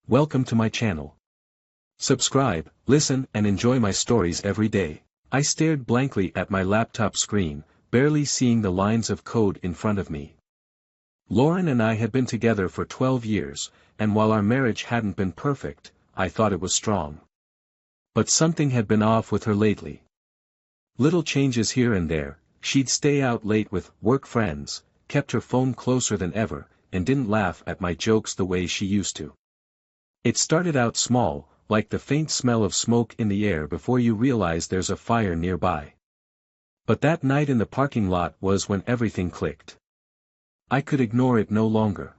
Welcome to my channel. Subscribe, listen and enjoy my stories every day. I stared blankly at my laptop screen, barely seeing the lines of code in front of me. Lauren and I had been together for 12 years, and while our marriage hadn't been perfect, I thought it was strong. But something had been off with her lately. Little changes here and there, she'd stay out late with work friends, kept her phone closer than ever, and didn't laugh at my jokes the way she used to. It started out small, like the faint smell of smoke in the air before you realize there's a fire nearby. But that night in the parking lot was when everything clicked. I could ignore it no longer.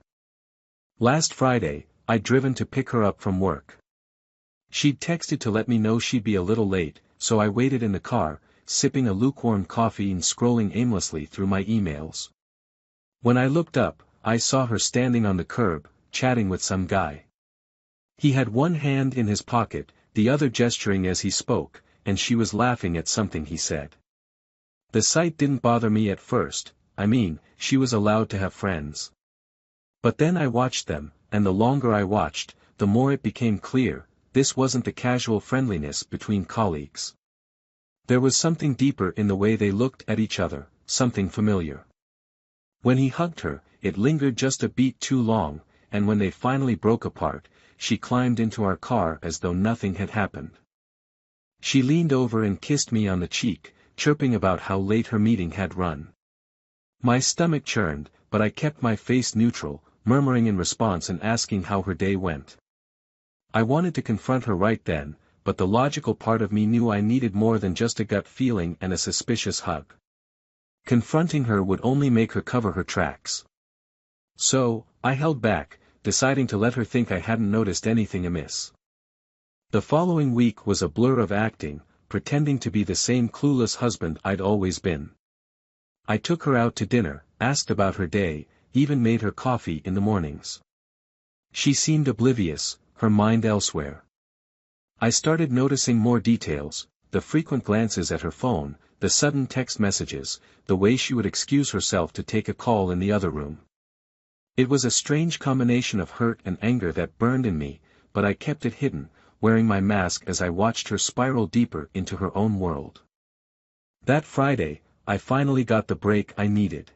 Last Friday, I'd driven to pick her up from work. She'd texted to let me know she'd be a little late, so I waited in the car, sipping a lukewarm coffee and scrolling aimlessly through my emails. When I looked up, I saw her standing on the curb, chatting with some guy. He had one hand in his pocket, the other gesturing as he spoke, and she was laughing at something he said. The sight didn't bother me at first, she was allowed to have friends. But then I watched them, and the longer I watched, the more it became clear, this wasn't the casual friendliness between colleagues. There was something deeper in the way they looked at each other, something familiar. When he hugged her, it lingered just a beat too long, and when they finally broke apart, she climbed into our car as though nothing had happened. She leaned over and kissed me on the cheek, chirping about how late her meeting had run. My stomach churned, but I kept my face neutral, murmuring in response and asking how her day went. I wanted to confront her right then, but the logical part of me knew I needed more than just a gut feeling and a suspicious hug. Confronting her would only make her cover her tracks. So, I held back, deciding to let her think I hadn't noticed anything amiss. The following week was a blur of acting, pretending to be the same clueless husband I'd always been. I took her out to dinner, asked about her day, even made her coffee in the mornings. She seemed oblivious, her mind elsewhere. I started noticing more details, the frequent glances at her phone, the sudden text messages, the way she would excuse herself to take a call in the other room. It was a strange combination of hurt and anger that burned in me, but I kept it hidden, wearing my mask as I watched her spiral deeper into her own world. That Friday, I finally got the break I needed.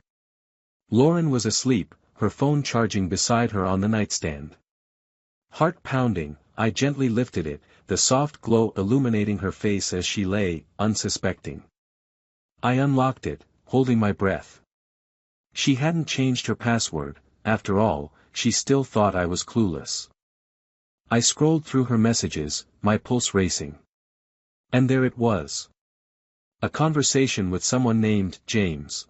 Lauren was asleep, her phone charging beside her on the nightstand. Heart pounding, I gently lifted it, the soft glow illuminating her face as she lay, unsuspecting. I unlocked it, holding my breath. She hadn't changed her password, after all, she still thought I was clueless. I scrolled through her messages, my pulse racing. And there it was. A conversation with someone named James.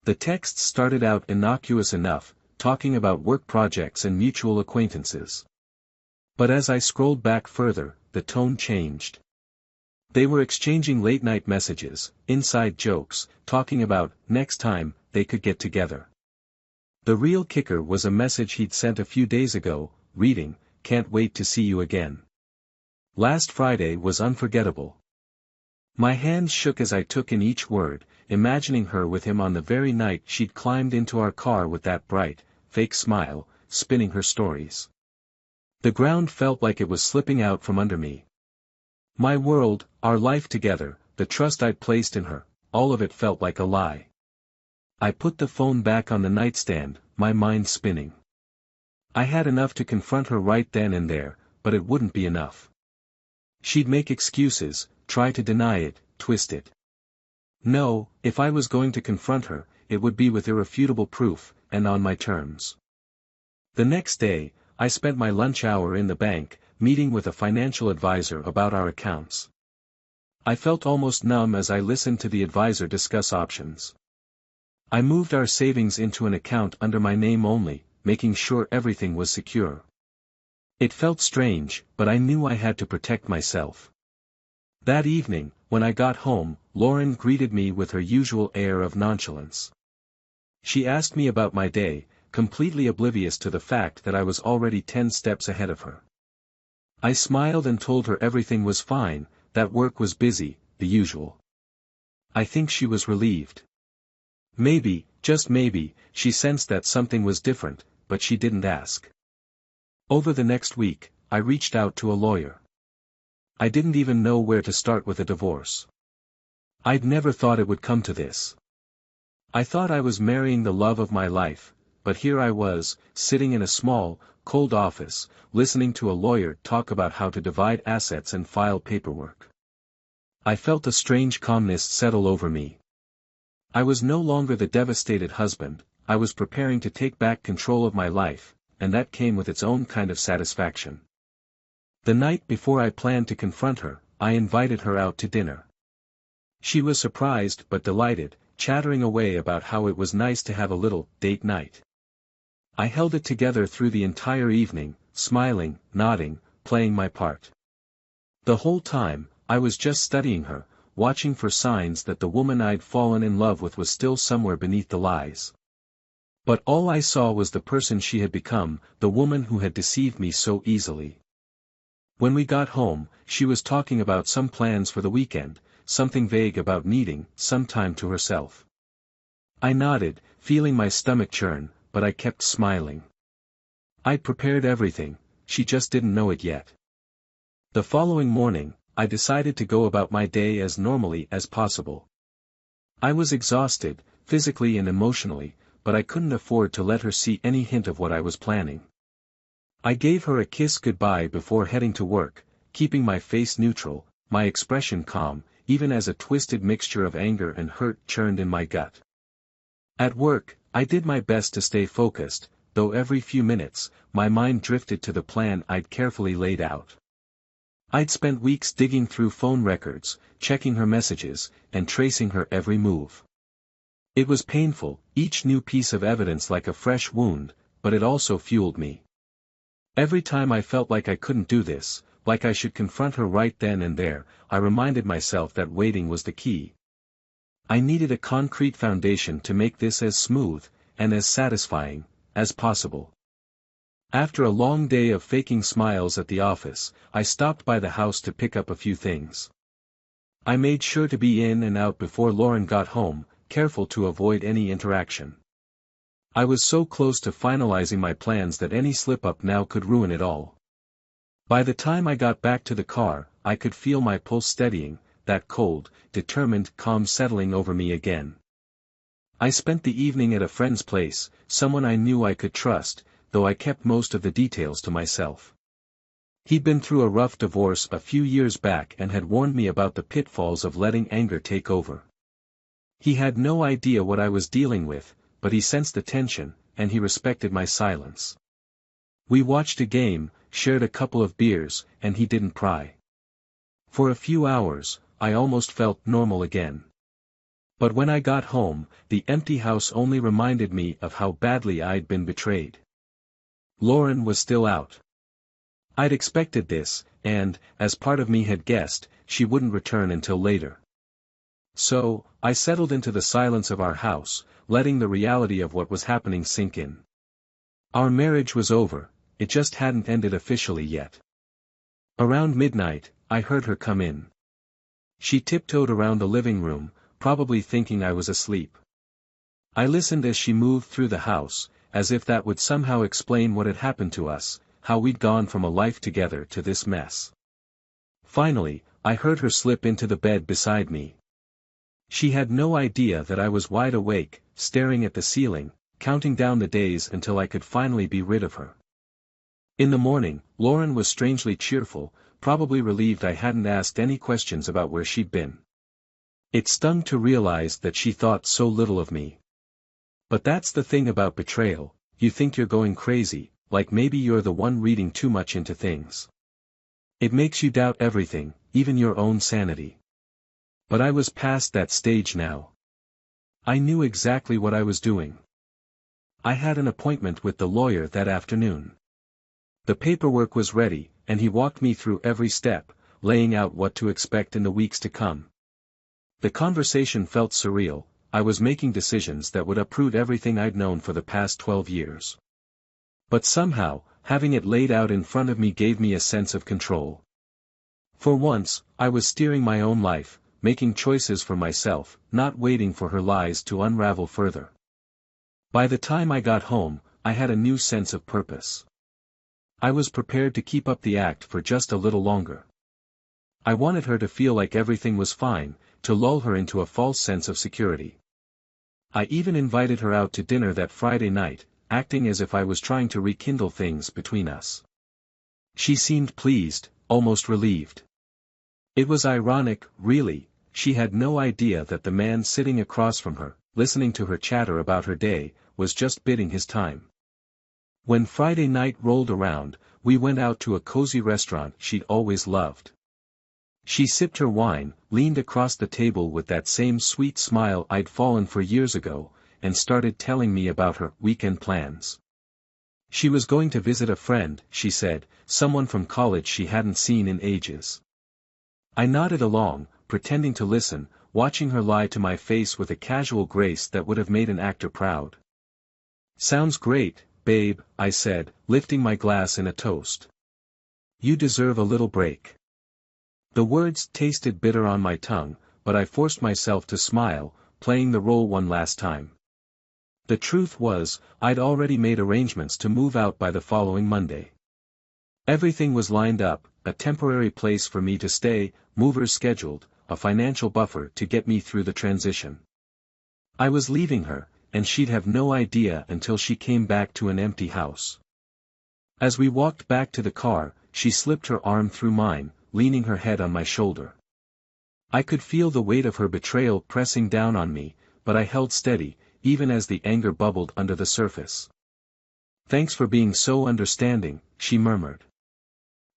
The text started out innocuous enough, talking about work projects and mutual acquaintances. But as I scrolled back further, the tone changed. They were exchanging late-night messages, inside jokes, talking about, next time, they could get together. The real kicker was a message he'd sent a few days ago, reading, "Can't wait to see you again. Last Friday was unforgettable." My hands shook as I took in each word, imagining her with him on the very night she'd climbed into our car with that bright, fake smile, spinning her stories. The ground felt like it was slipping out from under me. My world, our life together, the trust I'd placed in her, all of it felt like a lie. I put the phone back on the nightstand, my mind spinning. I had enough to confront her right then and there, but it wouldn't be enough. She'd make excuses, try to deny it, twist it. No, if I was going to confront her, it would be with irrefutable proof, and on my terms. The next day, I spent my lunch hour in the bank, meeting with a financial advisor about our accounts. I felt almost numb as I listened to the advisor discuss options. I moved our savings into an account under my name only, making sure everything was secure. It felt strange, but I knew I had to protect myself. That evening, when I got home, Lauren greeted me with her usual air of nonchalance. She asked me about my day, completely oblivious to the fact that I was already 10 steps ahead of her. I smiled and told her everything was fine, that work was busy, the usual. I think she was relieved. Maybe, just maybe, she sensed that something was different, but she didn't ask. Over the next week, I reached out to a lawyer. I didn't even know where to start with a divorce. I'd never thought it would come to this. I thought I was marrying the love of my life, but here I was, sitting in a small, cold office, listening to a lawyer talk about how to divide assets and file paperwork. I felt a strange calmness settle over me. I was no longer the devastated husband, I was preparing to take back control of my life, and that came with its own kind of satisfaction. The night before I planned to confront her, I invited her out to dinner. She was surprised but delighted, chattering away about how it was nice to have a little date night. I held it together through the entire evening, smiling, nodding, playing my part. The whole time, I was just studying her, watching for signs that the woman I'd fallen in love with was still somewhere beneath the lies. But all I saw was the person she had become, the woman who had deceived me so easily. When we got home, she was talking about some plans for the weekend, something vague about needing some time to herself. I nodded, feeling my stomach churn, but I kept smiling. I'd prepared everything, she just didn't know it yet. The following morning, I decided to go about my day as normally as possible. I was exhausted, physically and emotionally, but I couldn't afford to let her see any hint of what I was planning. I gave her a kiss goodbye before heading to work, keeping my face neutral, my expression calm, even as a twisted mixture of anger and hurt churned in my gut. At work, I did my best to stay focused, though every few minutes, my mind drifted to the plan I'd carefully laid out. I'd spent weeks digging through phone records, checking her messages, and tracing her every move. It was painful, each new piece of evidence like a fresh wound, but it also fueled me. Every time I felt like I couldn't do this, like I should confront her right then and there, I reminded myself that waiting was the key. I needed a concrete foundation to make this as smooth, and as satisfying, as possible. After a long day of faking smiles at the office, I stopped by the house to pick up a few things. I made sure to be in and out before Lauren got home, careful to avoid any interaction. I was so close to finalizing my plans that any slip-up now could ruin it all. By the time I got back to the car, I could feel my pulse steadying, that cold, determined calm settling over me again. I spent the evening at a friend's place, someone I knew I could trust, though I kept most of the details to myself. He'd been through a rough divorce a few years back and had warned me about the pitfalls of letting anger take over. He had no idea what I was dealing with, but he sensed the tension, and he respected my silence. We watched a game, shared a couple of beers, and he didn't pry. For a few hours, I almost felt normal again. But when I got home, the empty house only reminded me of how badly I'd been betrayed. Lauren was still out. I'd expected this, and, as part of me had guessed, she wouldn't return until later. So, I settled into the silence of our house, letting the reality of what was happening sink in. Our marriage was over, it just hadn't ended officially yet. Around midnight, I heard her come in. She tiptoed around the living room, probably thinking I was asleep. I listened as she moved through the house, as if that would somehow explain what had happened to us, how we'd gone from a life together to this mess. Finally, I heard her slip into the bed beside me. She had no idea that I was wide awake, staring at the ceiling, counting down the days until I could finally be rid of her. In the morning, Lauren was strangely cheerful, probably relieved I hadn't asked any questions about where she'd been. It stung to realize that she thought so little of me. But that's the thing about betrayal, you think you're going crazy, like maybe you're the one reading too much into things. It makes you doubt everything, even your own sanity. But I was past that stage now. I knew exactly what I was doing. I had an appointment with the lawyer that afternoon. The paperwork was ready, and he walked me through every step, laying out what to expect in the weeks to come. The conversation felt surreal, I was making decisions that would uproot everything I'd known for the past 12 years. But somehow, having it laid out in front of me gave me a sense of control. For once, I was steering my own life, making choices for myself, not waiting for her lies to unravel further. By the time I got home, I had a new sense of purpose. I was prepared to keep up the act for just a little longer. I wanted her to feel like everything was fine, to lull her into a false sense of security. I even invited her out to dinner that Friday night, acting as if I was trying to rekindle things between us. She seemed pleased, almost relieved. It was ironic, really. She had no idea that the man sitting across from her, listening to her chatter about her day, was just biding his time. When Friday night rolled around, we went out to a cozy restaurant she'd always loved. She sipped her wine, leaned across the table with that same sweet smile I'd fallen for years ago, and started telling me about her weekend plans. She was going to visit a friend, she said, someone from college she hadn't seen in ages. I nodded along, pretending to listen, watching her lie to my face with a casual grace that would have made an actor proud. "Sounds great, babe," I said, lifting my glass in a toast. "You deserve a little break." The words tasted bitter on my tongue, but I forced myself to smile, playing the role one last time. The truth was, I'd already made arrangements to move out by the following Monday. Everything was lined up, a temporary place for me to stay, movers scheduled, a financial buffer to get me through the transition. I was leaving her, and she'd have no idea until she came back to an empty house. As we walked back to the car, she slipped her arm through mine, leaning her head on my shoulder. I could feel the weight of her betrayal pressing down on me, but I held steady, even as the anger bubbled under the surface. "Thanks for being so understanding," she murmured.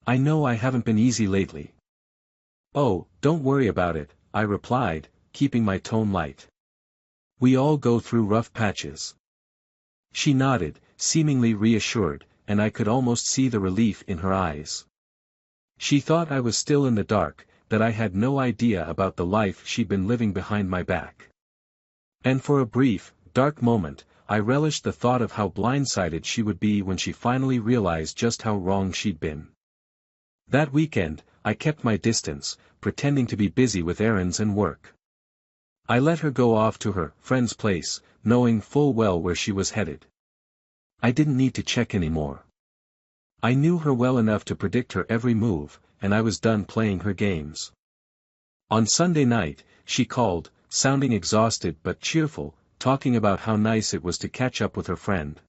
"I know I haven't been easy lately." "Oh, don't worry about it," I replied, keeping my tone light. "We all go through rough patches." She nodded, seemingly reassured, and I could almost see the relief in her eyes. She thought I was still in the dark, that I had no idea about the life she'd been living behind my back. And for a brief, dark moment, I relished the thought of how blindsided she would be when she finally realized just how wrong she'd been. That weekend, I kept my distance, pretending to be busy with errands and work. I let her go off to her friend's place, knowing full well where she was headed. I didn't need to check anymore. I knew her well enough to predict her every move, and I was done playing her games. On Sunday night, she called, sounding exhausted but cheerful, talking about how nice it was to catch up with her friend.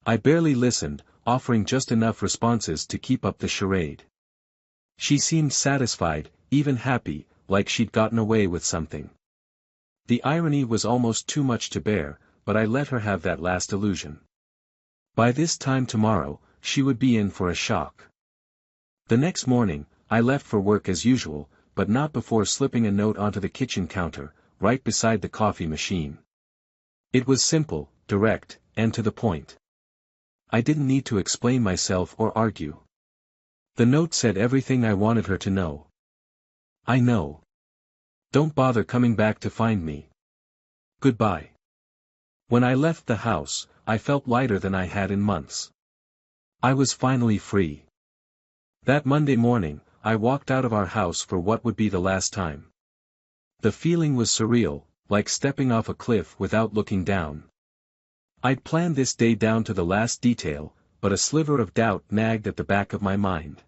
I barely listened, offering just enough responses to keep up the charade. She seemed satisfied, even happy, like she'd gotten away with something. The irony was almost too much to bear, but I let her have that last illusion. By this time tomorrow, she would be in for a shock. The next morning, I left for work as usual, but not before slipping a note onto the kitchen counter, right beside the coffee machine. It was simple, direct, and to the point. I didn't need to explain myself or argue. The note said everything I wanted her to know. "I know. Don't bother coming back to find me. Goodbye." When I left the house, I felt lighter than I had in months. I was finally free. That Monday morning, I walked out of our house for what would be the last time. The feeling was surreal, like stepping off a cliff without looking down. I'd planned this day down to the last detail, but a sliver of doubt nagged at the back of my mind.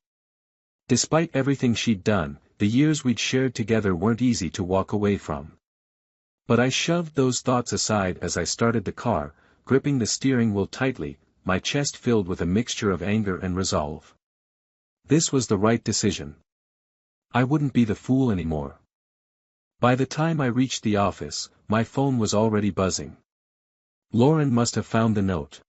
Despite everything she'd done, the years we'd shared together weren't easy to walk away from. But I shoved those thoughts aside as I started the car, gripping the steering wheel tightly, my chest filled with a mixture of anger and resolve. This was the right decision. I wouldn't be the fool anymore. By the time I reached the office, my phone was already buzzing. Lauren must have found the note.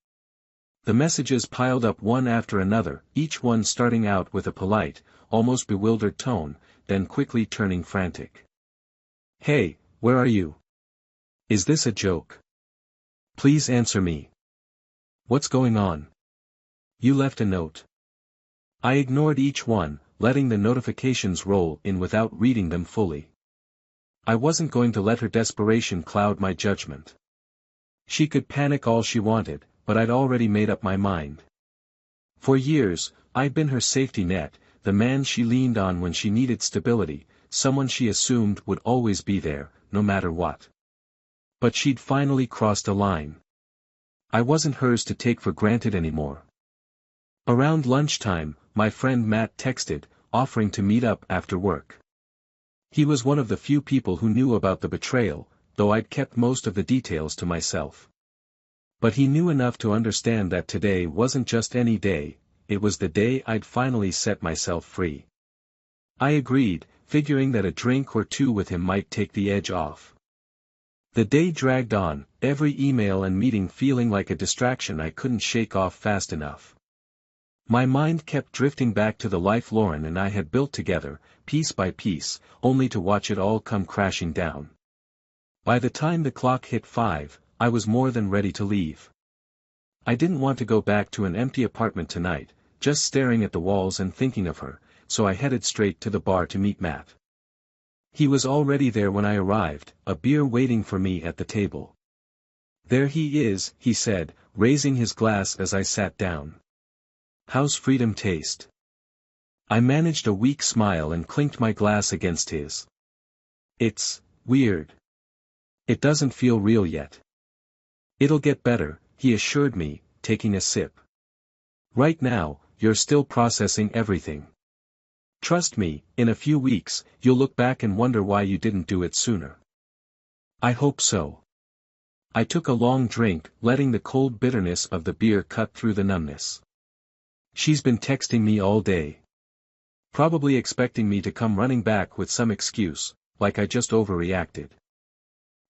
The messages piled up one after another, each one starting out with a polite, almost bewildered tone, then quickly turning frantic. "Hey, where are you? Is this a joke? Please answer me. What's going on? You left a note." I ignored each one, letting the notifications roll in without reading them fully. I wasn't going to let her desperation cloud my judgment. She could panic all she wanted, but I'd already made up my mind. For years, I'd been her safety net, the man she leaned on when she needed stability, someone she assumed would always be there, no matter what. But she'd finally crossed a line. I wasn't hers to take for granted anymore. Around lunchtime, my friend Matt texted, offering to meet up after work. He was one of the few people who knew about the betrayal, though I'd kept most of the details to myself. But he knew enough to understand that today wasn't just any day, it was the day I'd finally set myself free. I agreed, figuring that a drink or two with him might take the edge off. The day dragged on, every email and meeting feeling like a distraction I couldn't shake off fast enough. My mind kept drifting back to the life Lauren and I had built together, piece by piece, only to watch it all come crashing down. By the time the clock hit 5, I was more than ready to leave. I didn't want to go back to an empty apartment tonight, just staring at the walls and thinking of her, so I headed straight to the bar to meet Matt. He was already there when I arrived, a beer waiting for me at the table. "There he is," he said, raising his glass as I sat down. "How's freedom taste?" I managed a weak smile and clinked my glass against his. "It's weird. It doesn't feel real yet." "It'll get better," he assured me, taking a sip. "Right now, you're still processing everything. Trust me, in a few weeks, you'll look back and wonder why you didn't do it sooner." "I hope so." I took a long drink, letting the cold bitterness of the beer cut through the numbness. She's been texting me all day. Probably expecting me to come running back with some excuse, like I just overreacted.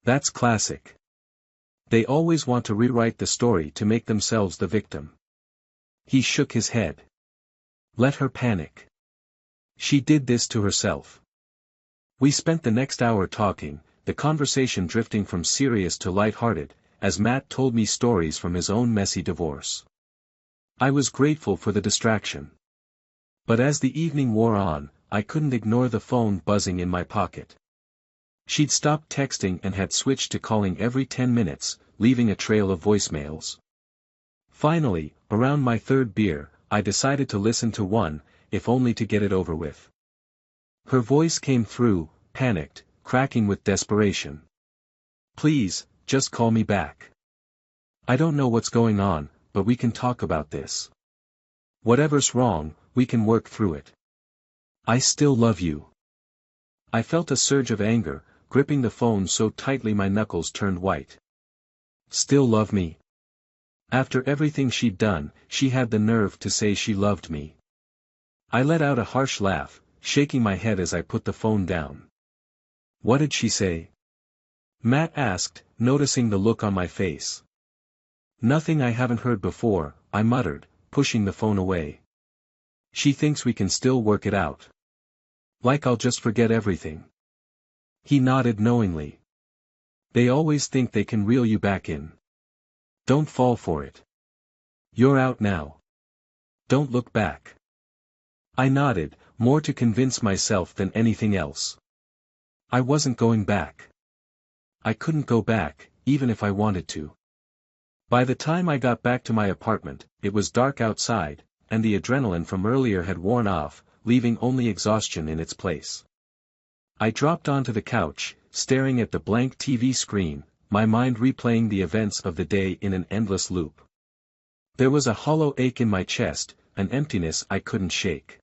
That's classic. They always want to rewrite the story to make themselves the victim. He shook his head. "Let her panic. She did this to herself." We spent the next hour talking, the conversation drifting from serious to light-hearted, as Matt told me stories from his own messy divorce. I was grateful for the distraction. But as the evening wore on, I couldn't ignore the phone buzzing in my pocket. She'd stopped texting and had switched to calling every 10 minutes, leaving a trail of voicemails. Finally, around my third beer, I decided to listen to one, if only to get it over with. Her voice came through, panicked, cracking with desperation. "Please, just call me back. I don't know what's going on, but we can talk about this. Whatever's wrong, we can work through it. I still love you." I felt a surge of anger, gripping the phone so tightly my knuckles turned white. Still love me? After everything she'd done, she had the nerve to say she loved me. I let out a harsh laugh, shaking my head as I put the phone down. "What did she say?" Matt asked, noticing the look on my face. "Nothing I haven't heard before," I muttered, pushing the phone away. "She thinks we can still work it out. Like I'll just forget everything." He nodded knowingly. "They always think they can reel you back in. Don't fall for it. You're out now. Don't look back." I nodded, more to convince myself than anything else. I wasn't going back. I couldn't go back, even if I wanted to. By the time I got back to my apartment, it was dark outside, and the adrenaline from earlier had worn off, leaving only exhaustion in its place. I dropped onto the couch, staring at the blank TV screen, my mind replaying the events of the day in an endless loop. There was a hollow ache in my chest, an emptiness I couldn't shake.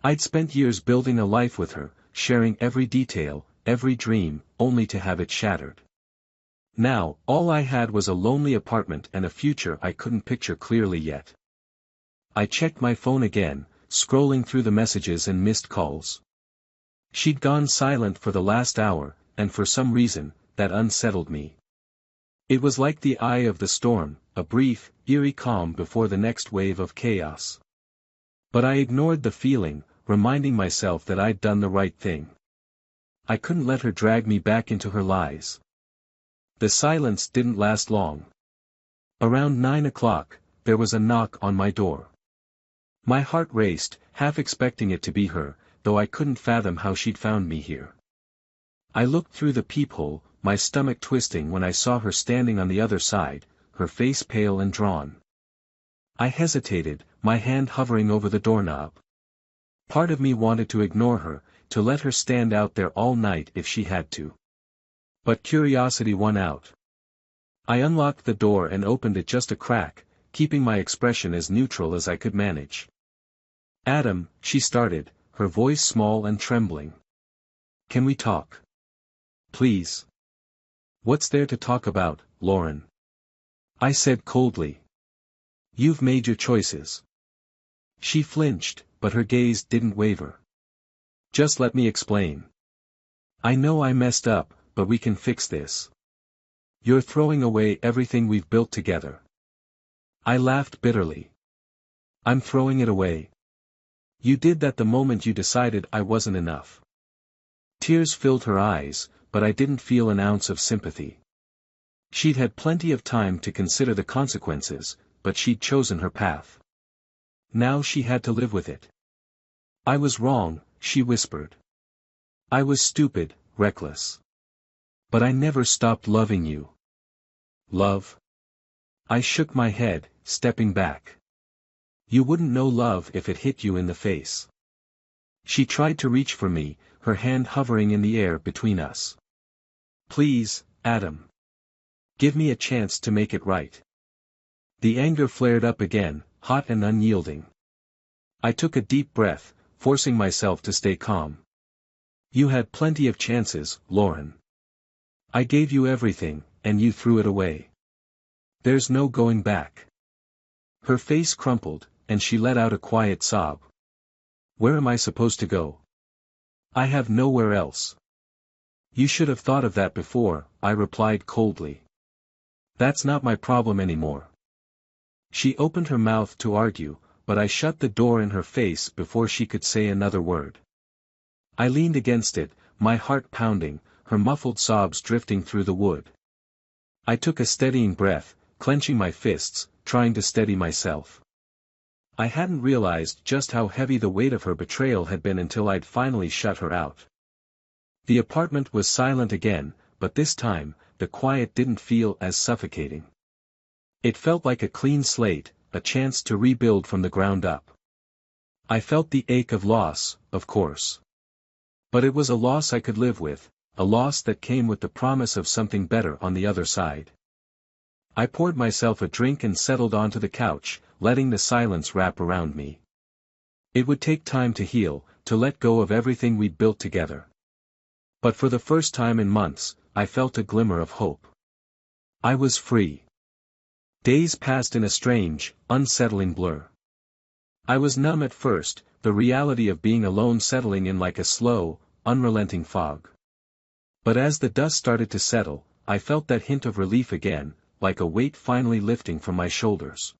I'd spent years building a life with her, sharing every detail, every dream, only to have it shattered. Now, all I had was a lonely apartment and a future I couldn't picture clearly yet. I checked my phone again, scrolling through the messages and missed calls. She'd gone silent for the last hour, and for some reason, that unsettled me. It was like the eye of the storm, a brief, eerie calm before the next wave of chaos. But I ignored the feeling, reminding myself that I'd done the right thing. I couldn't let her drag me back into her lies. The silence didn't last long. Around 9 o'clock, there was a knock on my door. My heart raced, half expecting it to be her, though I couldn't fathom how she'd found me here. I looked through the peephole, my stomach twisting when I saw her standing on the other side, her face pale and drawn. I hesitated, my hand hovering over the doorknob. Part of me wanted to ignore her, to let her stand out there all night if she had to. But curiosity won out. I unlocked the door and opened it just a crack, keeping my expression as neutral as I could manage. Adam, she started, her voice small and trembling. Can we talk? Please. What's there to talk about, Lauren? I said coldly. You've made your choices. She flinched, but her gaze didn't waver. Just let me explain. I know I messed up, but we can fix this. You're throwing away everything we've built together. I laughed bitterly. I'm throwing it away. You did that the moment you decided I wasn't enough. Tears filled her eyes, but I didn't feel an ounce of sympathy. She'd had plenty of time to consider the consequences, but she'd chosen her path. Now she had to live with it. I was wrong, she whispered. I was stupid, reckless. But I never stopped loving you. Love? I shook my head, stepping back. You wouldn't know love if it hit you in the face. She tried to reach for me, her hand hovering in the air between us. Please, Adam. Give me a chance to make it right. The anger flared up again, hot and unyielding. I took a deep breath, forcing myself to stay calm. You had plenty of chances, Lauren. I gave you everything, and you threw it away. There's no going back. Her face crumpled, and she let out a quiet sob. Where am I supposed to go? I have nowhere else. You should have thought of that before, I replied coldly. That's not my problem anymore. She opened her mouth to argue, but I shut the door in her face before she could say another word. I leaned against it, my heart pounding, her muffled sobs drifting through the wood. I took a steadying breath, clenching my fists, trying to steady myself. I hadn't realized just how heavy the weight of her betrayal had been until I'd finally shut her out. The apartment was silent again, but this time, the quiet didn't feel as suffocating. It felt like a clean slate, a chance to rebuild from the ground up. I felt the ache of loss, of course. But it was a loss I could live with, a loss that came with the promise of something better on the other side. I poured myself a drink and settled onto the couch, letting the silence wrap around me. It would take time to heal, to let go of everything we'd built together. But for the first time in months, I felt a glimmer of hope. I was free. Days passed in a strange, unsettling blur. I was numb at first, the reality of being alone settling in like a slow, unrelenting fog. But as the dust started to settle, I felt that hint of relief again, like a weight finally lifting from my shoulders.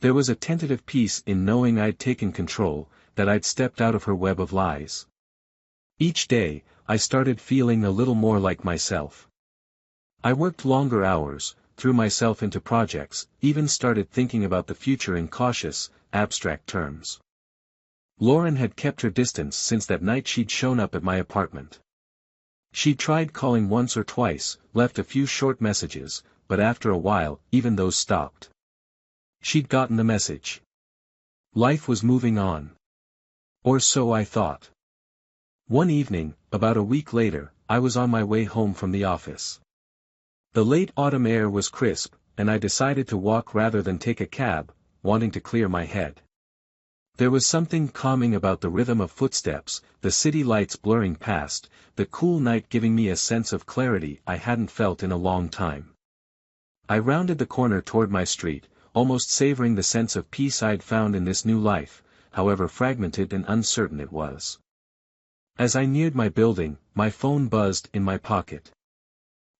There was a tentative peace in knowing I'd taken control, that I'd stepped out of her web of lies. Each day, I started feeling a little more like myself. I worked longer hours, threw myself into projects, even started thinking about the future in cautious, abstract terms. Lauren had kept her distance since that night she'd shown up at my apartment. She'd tried calling once or twice, left a few short messages, but after a while, even those stopped. She'd gotten the message. Life was moving on. Or so I thought. One evening, about a week later, I was on my way home from the office. The late autumn air was crisp, and I decided to walk rather than take a cab, wanting to clear my head. There was something calming about the rhythm of footsteps, the city lights blurring past, the cool night giving me a sense of clarity I hadn't felt in a long time. I rounded the corner toward my street, almost savoring the sense of peace I'd found in this new life, however fragmented and uncertain it was. As I neared my building, my phone buzzed in my pocket.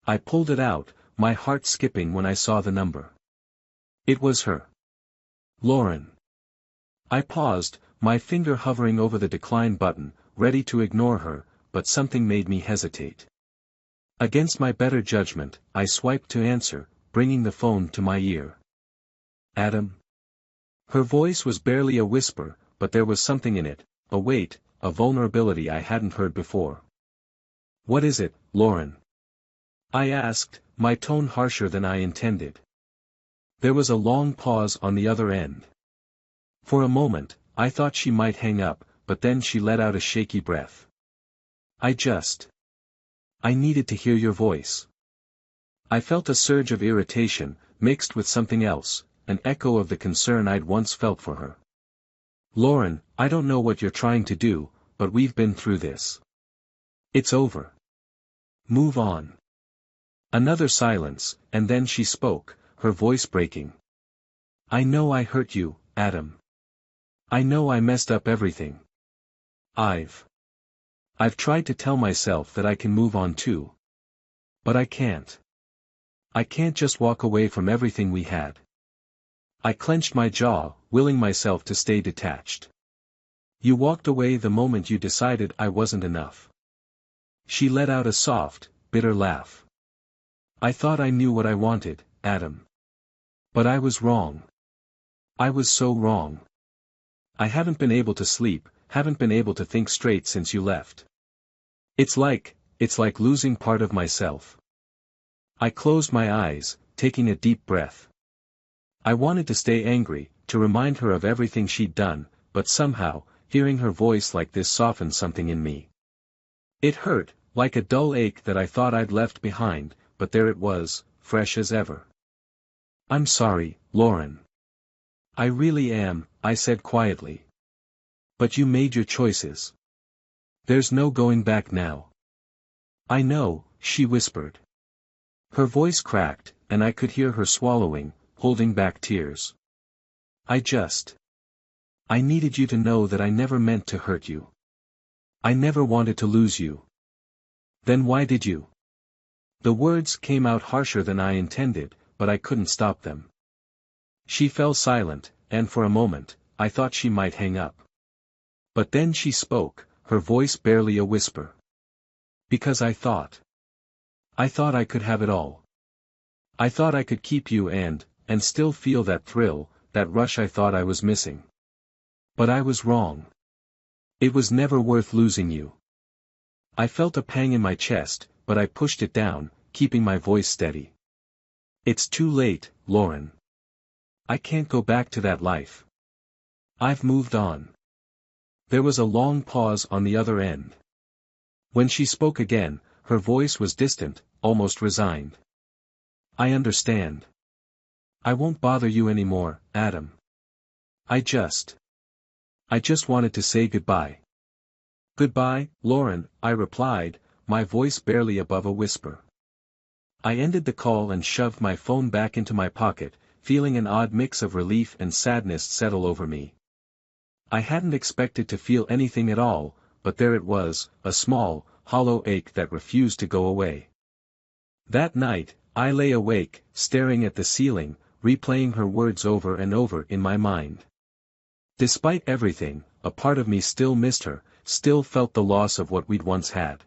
I pulled it out, my heart skipping when I saw the number. It was her. Lauren. I paused, my finger hovering over the decline button, ready to ignore her, but something made me hesitate. Against my better judgment, I swiped to answer, bringing the phone to my ear. Adam. Her voice was barely a whisper, but there was something in it, a weight, a vulnerability I hadn't heard before. What is it, Lauren? I asked, my tone harsher than I intended. There was a long pause on the other end. For a moment, I thought she might hang up, but then she let out a shaky breath. I needed to hear your voice. I felt a surge of irritation, mixed with something else, an echo of the concern I'd once felt for her. "Lauren, I don't know what you're trying to do, but we've been through this. It's over. Move on." Another silence, and then she spoke, her voice breaking. "I know I hurt you, Adam. I know I messed up everything. I've tried to tell myself that I can move on too. But I can't. I can't just walk away from everything we had." I clenched my jaw, willing myself to stay detached. "You walked away the moment you decided I wasn't enough." She let out a soft, bitter laugh. "I thought I knew what I wanted, Adam. But I was wrong. I was so wrong. I haven't been able to sleep, haven't been able to think straight since you left. It's like losing part of myself." I closed my eyes, taking a deep breath. I wanted to stay angry, to remind her of everything she'd done, but somehow, hearing her voice like this softened something in me. It hurt, like a dull ache that I thought I'd left behind, but there it was, fresh as ever. "I'm sorry, Lauren. I really am," I said quietly. "But you made your choices. There's no going back now." "I know," she whispered. Her voice cracked, and I could hear her swallowing, holding back tears. I needed you to know that I never meant to hurt you. I never wanted to lose you." "Then why did you?" The words came out harsher than I intended, but I couldn't stop them. She fell silent, and for a moment, I thought she might hang up. But then she spoke, her voice barely a whisper. "Because I thought I could have it all. I thought I could keep you and still feel that thrill, that rush I thought I was missing. But I was wrong. It was never worth losing you." I felt a pang in my chest, but I pushed it down, keeping my voice steady. "It's too late, Lauren. I can't go back to that life. I've moved on." There was a long pause on the other end. When she spoke again, her voice was distant, almost resigned. "I understand. I won't bother you anymore, Adam. I just wanted to say goodbye." "Goodbye, Lauren," I replied, my voice barely above a whisper. I ended the call and shoved my phone back into my pocket, feeling an odd mix of relief and sadness settle over me. I hadn't expected to feel anything at all, but there it was, a small, hollow ache that refused to go away. That night, I lay awake, staring at the ceiling, replaying her words over and over in my mind. Despite everything, a part of me still missed her, still felt the loss of what we'd once had.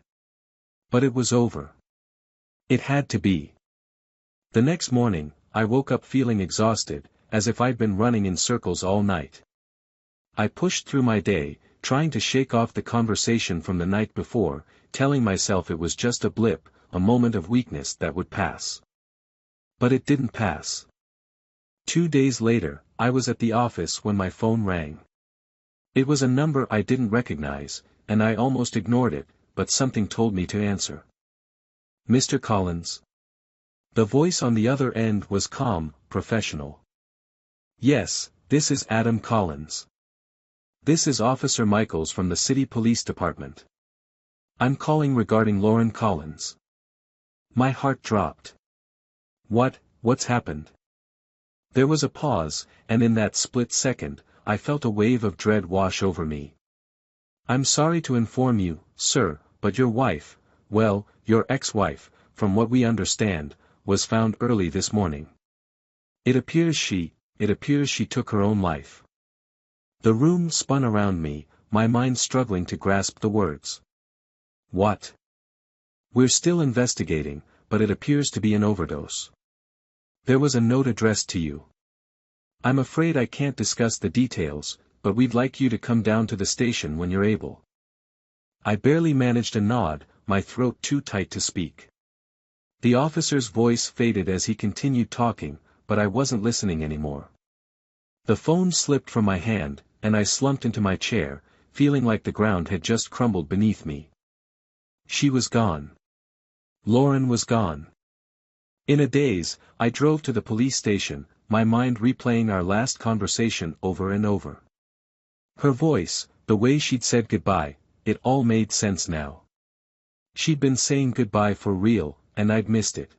But it was over. It had to be. The next morning, I woke up feeling exhausted, as if I'd been running in circles all night. I pushed through my day, trying to shake off the conversation from the night before, telling myself it was just a blip, a moment of weakness that would pass. But it didn't pass. 2 days later, I was at the office when my phone rang. It was a number I didn't recognize, and I almost ignored it, but something told me to answer. "Mr. Collins?" The voice on the other end was calm, professional. "Yes, this is Adam Collins. This is Officer Michaels from the City Police Department. I'm calling regarding Lauren Collins." My heart dropped. What's happened?" There was a pause, and in that split second, I felt a wave of dread wash over me. "I'm sorry to inform you, sir, but your wife, well, your ex-wife, from what we understand, was found early this morning. It appears she took her own life." The room spun around me, my mind struggling to grasp the words. "What?" "We're still investigating, but it appears to be an overdose. There was a note addressed to you. I'm afraid I can't discuss the details, but we'd like you to come down to the station when you're able." I barely managed a nod, my throat too tight to speak. The officer's voice faded as he continued talking, but I wasn't listening anymore. The phone slipped from my hand, and I slumped into my chair, feeling like the ground had just crumbled beneath me. She was gone. Lauren was gone. In a daze, I drove to the police station, my mind replaying our last conversation over and over. Her voice, the way she'd said goodbye, it all made sense now. She'd been saying goodbye for real, and I'd missed it.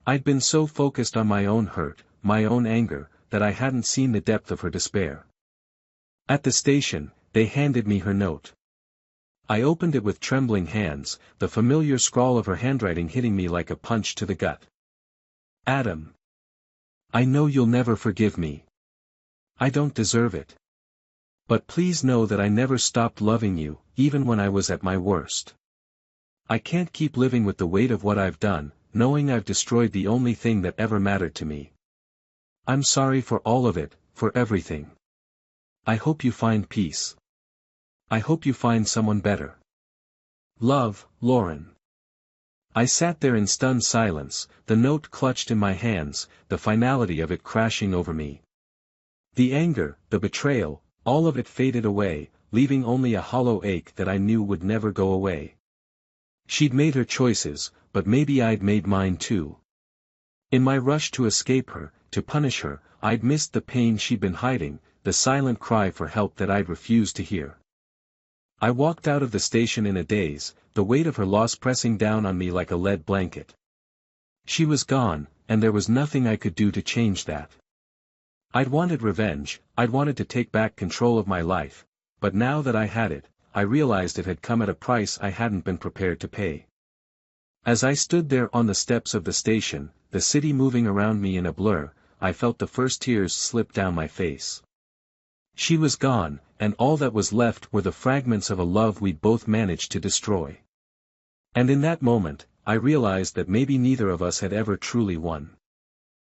I'd been so focused on my own hurt, my own anger, that I hadn't seen the depth of her despair. At the station, they handed me her note. I opened it with trembling hands, the familiar scrawl of her handwriting hitting me like a punch to the gut. Adam. I know you'll never forgive me. I don't deserve it. But please know that I never stopped loving you, even when I was at my worst. I can't keep living with the weight of what I've done, knowing I've destroyed the only thing that ever mattered to me. I'm sorry for all of it, for everything. I hope you find peace. I hope you find someone better. Love, Lauren. I sat there in stunned silence, the note clutched in my hands, the finality of it crashing over me. The anger, the betrayal, all of it faded away, leaving only a hollow ache that I knew would never go away. She'd made her choices, but maybe I'd made mine too. In my rush to escape her, to punish her, I'd missed the pain she'd been hiding, the silent cry for help that I'd refused to hear. I walked out of the station in a daze, the weight of her loss pressing down on me like a lead blanket. She was gone, and there was nothing I could do to change that. I'd wanted revenge, I'd wanted to take back control of my life, but now that I had it, I realized it had come at a price I hadn't been prepared to pay. As I stood there on the steps of the station, the city moving around me in a blur, I felt the first tears slip down my face. She was gone, and all that was left were the fragments of a love we'd both managed to destroy. And in that moment, I realized that maybe neither of us had ever truly won.